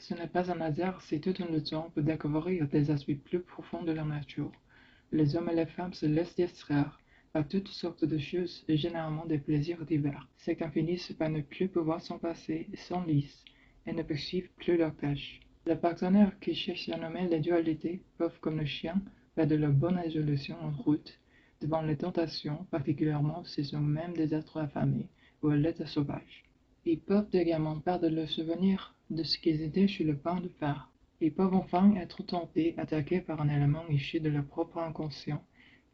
Ce n'est pas un hasard, c'est toute une leçon pour découvrir des aspects plus profonds de la nature. Les hommes et les femmes se laissent distraire par toutes sortes de choses et généralement des plaisirs divers. Certains finissent par ne plus pouvoir s'en passer, s'enlisent et ne poursuivent plus leurs tâches. Les partenaires qui cherchent à nommer les dualités peuvent, comme le chien, perdre leur bonne résolution en route devant les tentations, particulièrement s'ils sont même des êtres affamés ou à l'état sauvage. Ils peuvent également perdre le souvenir de ce qu'ils étaient sur le point de faire. Ils peuvent enfin être tentés, attaqués par un élément issu de leur propre inconscient,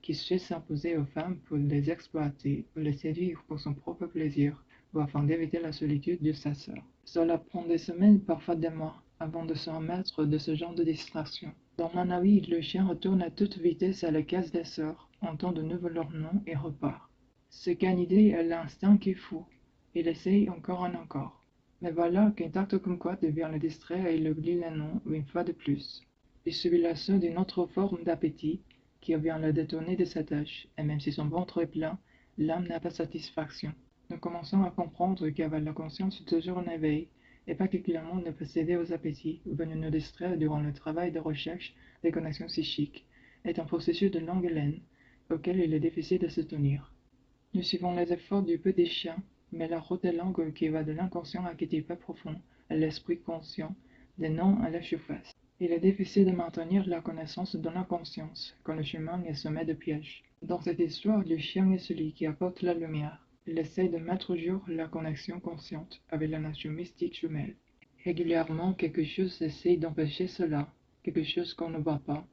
qui souhaite s'imposer aux femmes pour les exploiter ou les séduire pour son propre plaisir, ou afin d'éviter la solitude de sa sœur. Cela prend des semaines, parfois des mois, avant de se remettre de ce genre de distraction. Dans mon avis, le chien retourne à toute vitesse à la case des sœurs, entend de nouveau leur nom et repart. Ce canidé a l'instinct qui est fou. Il essaye encore et encore. Mais voilà qu'un acte comme quoi devient le distrait et il oublie le nom une fois de plus. Il subit l'assaut d'une autre forme d'appétit qui vient le détourner de sa tâche, et même si son ventre est plein, l'âme n'a pas satisfaction. Nous commençons à comprendre qu'avec la conscience toujours en éveil, et particulièrement ne pas céder aux appétits venus nous distraire durant le travail de recherche des connexions psychiques, est un processus de longue haleine auquel il est difficile de se tenir. Nous suivons les efforts du petit chien, mais la route est longue qui va de l'inconscient archétypal profond à l'esprit conscient, des noms à la surface. Il est difficile de maintenir la connaissance dans l'inconscience quand le chemin est semé de pièges. Dans cette histoire, le chien est celui qui apporte la lumière. Il essaie de mettre au jour la connexion consciente avec la nature mystique jumelle. Régulièrement, quelque chose essaie d'empêcher cela, quelque chose qu'on ne voit pas,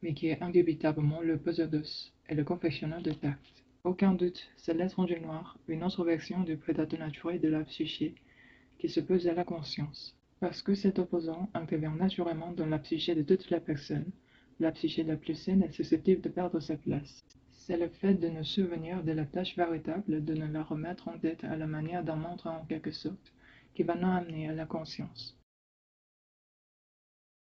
mais qui est indubitablement le peseur d'os et le confectionneur de tact. Aucun doute, c'est l'étranger noir, une autre version du prédateur naturel de la psyché, qui se pose à la conscience. Parce que cet opposant intervient naturellement dans la psyché de toutes les personnes, la psyché la plus saine est susceptible de perdre sa place. C'est le fait de nous souvenir de la tâche véritable, de nous la remettre en tête à la manière d'un mantra en quelque sorte, qui va nous amener à la conscience.